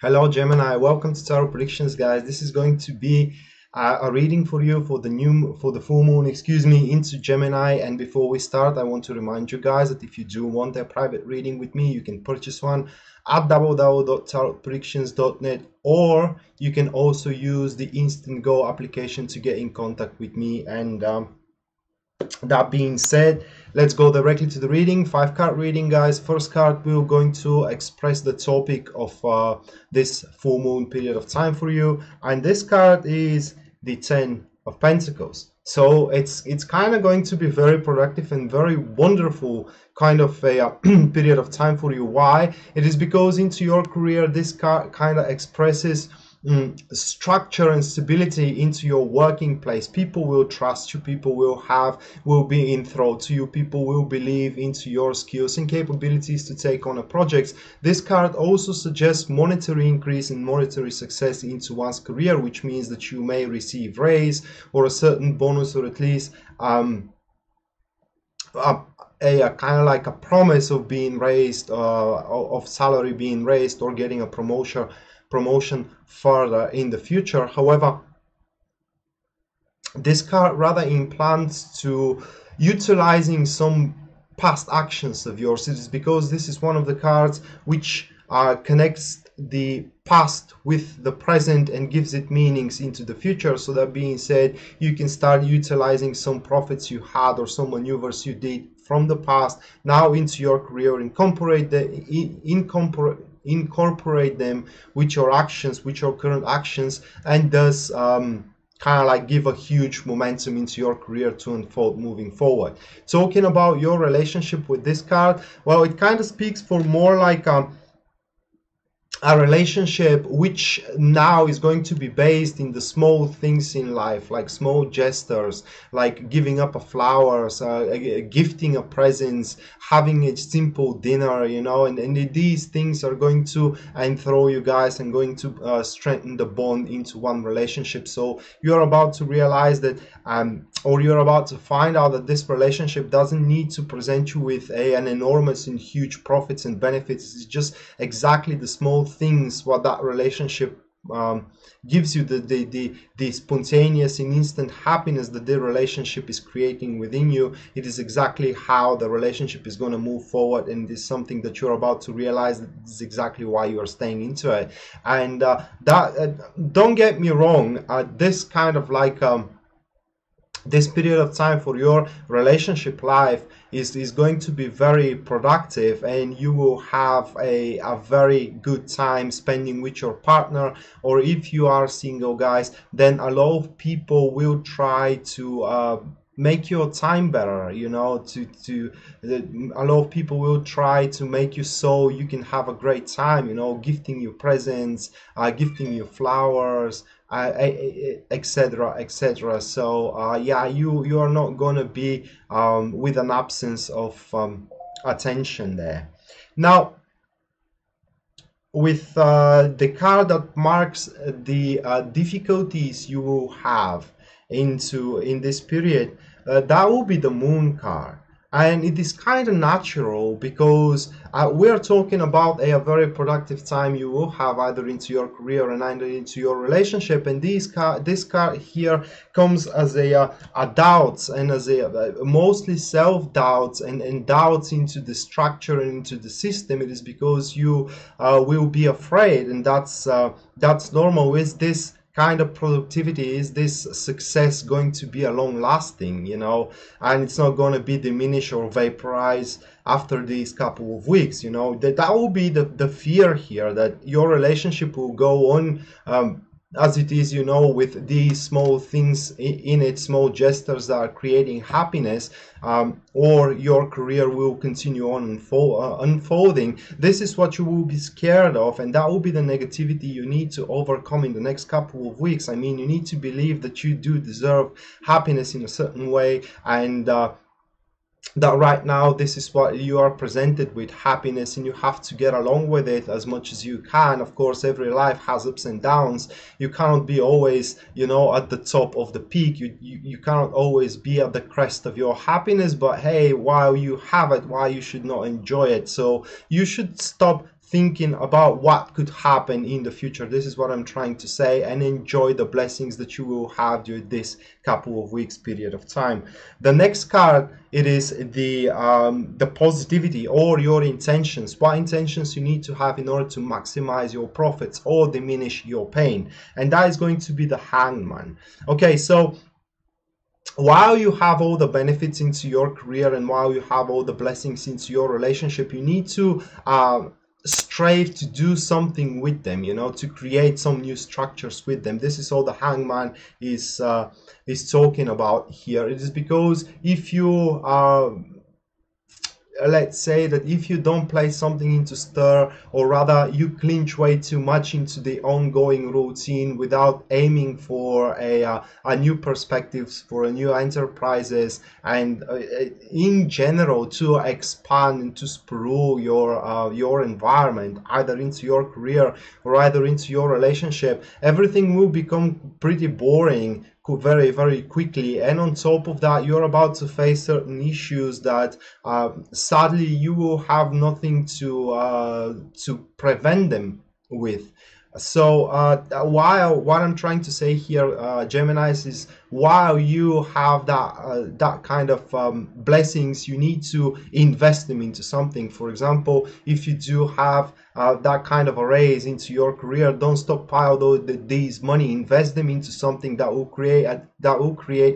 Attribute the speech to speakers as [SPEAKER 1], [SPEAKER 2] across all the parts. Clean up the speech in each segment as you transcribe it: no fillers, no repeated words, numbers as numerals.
[SPEAKER 1] Hello Gemini, welcome to Tarot Predictions, guys. This is going to be a reading for you for the full moon, into Gemini. And before we start, I want to remind you guys that if you do want a private reading with me, you can purchase one at www.tarotpredictions.net, or you can also use the Instant Go application to get in contact with me. And that being said, let's go directly to the reading. 5-card reading, guys. First card, we're going to express the topic of this full moon period of time for you, and this card is the 10 of Pentacles. So it's kind of going to be very productive and very wonderful kind of a period of time for you. Why? It is because into your career, this card kind of expresses structure and stability into your working place. People will trust you, people will be enthralled to you, people will believe into your skills and capabilities to take on a project. This card also suggests monetary increase and monetary success into one's career, which means that you may receive raise or a certain bonus, or at least a kind of like a promise of being raised, of salary being raised, or getting a promotion further in the future. However, this card rather implants to utilizing some past actions of yours. It is because this is one of the cards which connects the past with the present and gives it meanings into the future. So that being said, you can start utilizing some profits you had or some maneuvers you did from the past now into your career, incorporate them with your actions, with your current actions, and thus kind of like give a huge momentum into your career to unfold moving forward. Talking about your relationship with this card, well, it kind of speaks for more like a relationship which now is going to be based in the small things in life, like small gestures, like giving up a flowers, gifting a presents, having a simple dinner, and these things are going to enthrall you guys and going to strengthen the bond into one relationship. So you're about to realize that or you're about to find out that this relationship doesn't need to present you with an enormous and huge profits and benefits. It's just exactly the small things what that relationship gives you, the spontaneous and instant happiness that the relationship is creating within you. It is exactly how the relationship is going to move forward, and it is something that you're about to realize that this is exactly why you are staying into it. And don't get me wrong, this kind of like this period of time for your relationship life is going to be very productive, and you will have a very good time spending with your partner. Or if you are single, guys, then a lot of people will try to make your time better, a lot of people will try to make you so you can have a great time, gifting you presents, gifting you flowers, etc, etc. So yeah, you are not going to be with an absence of attention there. Now, with the card that marks the difficulties you will have in this period, that will be the Moon card. And it is kind of natural because we're talking about a very productive time you will have either into your career and either into your relationship. And this card here comes as a doubts, and as a mostly self-doubts and doubts into the structure and into the system. It is because you will be afraid, and that's normal with this kind of productivity. Is this success going to be a long lasting, and it's not going to be diminished or vaporized after these couple of weeks, that will be the fear here, that your relationship will go on as it is, with these small things in it, small gestures that are creating happiness, or your career will continue on unfolding. This is what you will be scared of, and that will be the negativity you need to overcome in the next couple of weeks. I mean, you need to believe that you do deserve happiness in a certain way, and that right now this is what you are presented with, happiness, and you have to get along with it as much as you can. Of course, every life has ups and downs. You cannot be always, at the top of the peak. You cannot always be at the crest of your happiness, but hey, while you have it, why you should not enjoy it? So you should stop thinking about what could happen in the future. This is what I'm trying to say, and enjoy the blessings that you will have during this couple of weeks period of time. The next card, it is the positivity or your intentions. What intentions you need to have in order to maximize your profits or diminish your pain, and that is going to be the Hangman. Okay, so while you have all the benefits into your career and while you have all the blessings into your relationship, you need to strive to do something with them, you know, to create some new structures with them. This is all the Hangman is talking about here. It is because if you let's say that if you don't place something into stir, or rather you clinch way too much into the ongoing routine without aiming for a new perspectives, for a new enterprises, and in general to expand and to sprawl your environment, either into your career or either into your relationship, everything will become pretty boring very, very quickly. And on top of that, you're about to face certain issues that sadly you will have nothing to prevent them with. So while what I'm trying to say here, Geminis, is while you have that kind of blessings, you need to invest them into something. For example, if you do have that kind of a raise into your career, don't stockpile these money. Invest them into something that will create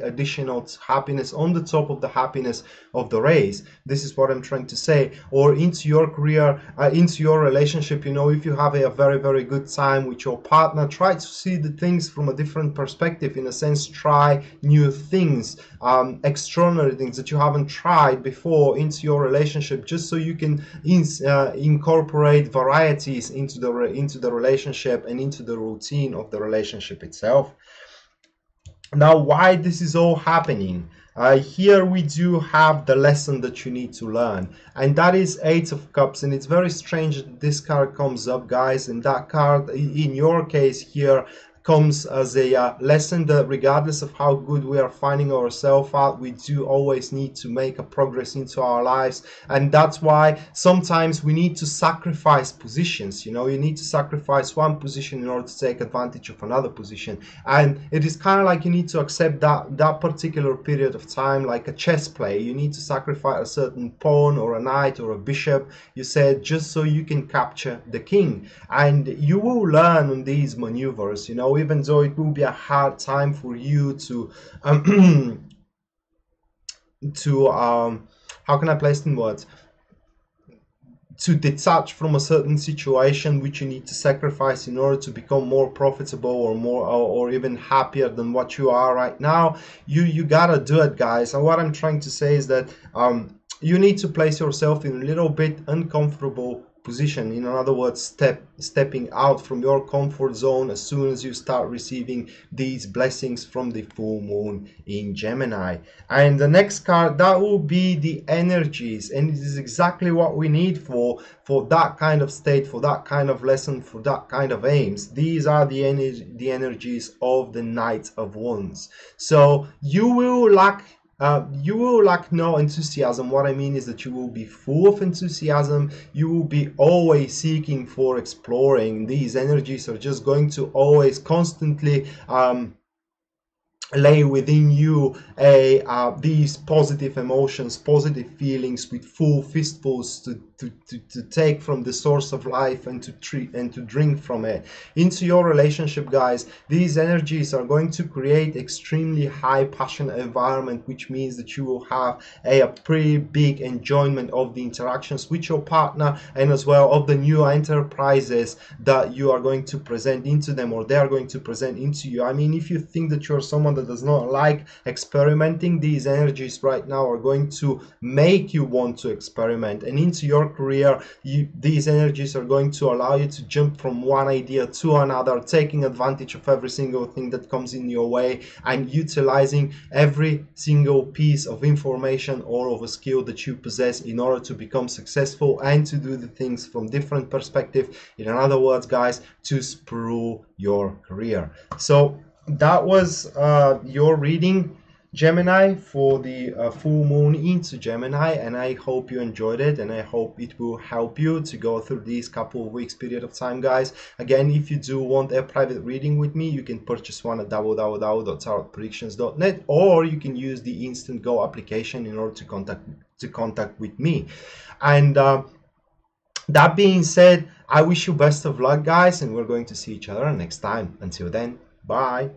[SPEAKER 1] additional happiness on the top of the happiness of the raise. This is what I'm trying to say. Or into your career, into your relationship. You know, if you have a very, very good time with your partner, try to see the things from a different perspective. In a sense, try new things, extraordinary things that you haven't tried before into your relationship, just so you can incorporate varieties into the relationship and into the routine of the relationship itself. Now, why this is all happening? Here we do have the lesson that you need to learn, and that is Eight of Cups. And it's very strange that this card comes up, guys, and that card in your case here comes as a lesson that regardless of how good we are finding ourselves out, we do always need to make a progress into our lives. And that's why sometimes we need to sacrifice positions. You know, you need to sacrifice one position in order to take advantage of another position. And it is kind of like you need to accept that particular period of time, like a chess play. You need to sacrifice a certain pawn or a knight or a bishop, you said, just so you can capture the king. And you will learn on these maneuvers, you know, even though it will be a hard time for you to how can I place it in words, to detach from a certain situation which you need to sacrifice in order to become more profitable or more or even happier than what you are right now. You gotta do it, guys. And what I'm trying to say is that you need to place yourself in a little bit uncomfortable position. In other words, stepping out from your comfort zone as soon as you start receiving these blessings from the full moon in Gemini. And the next card, that will be the energies, and it is exactly what we need for that kind of state, for that kind of lesson, for that kind of aims. These are the energies of the Knight of Wands. So you will lack no enthusiasm. What I mean is that you will be full of enthusiasm. You will be always seeking for exploring. These energies are just going to always constantly lay within you these positive emotions, positive feelings, with full fistfuls to take from the source of life and to treat and to drink from it into your relationship, guys. These energies are going to create extremely high passion environment, which means that you will have a pretty big enjoyment of the interactions with your partner, and as well of the new enterprises that you are going to present into them, or they are going to present into you. I mean, if you think that you're someone that does not like experimenting, these energies right now are going to make you want to experiment. And into your career, these energies are going to allow you to jump from one idea to another, taking advantage of every single thing that comes in your way and utilizing every single piece of information or of a skill that you possess in order to become successful and to do the things from different perspective. In other words, guys, to sprawl your career. So that was your reading. Gemini for the full moon into Gemini, and I hope you enjoyed it, and I hope it will help you to go through these couple of weeks period of time, guys. Again, if you do want a private reading with me, you can purchase one at www.tarotpredictions.net, or you can use the Instant Go application in order to contact with me. And that being said, I wish you best of luck, guys, and we're going to see each other next time. Until then, bye.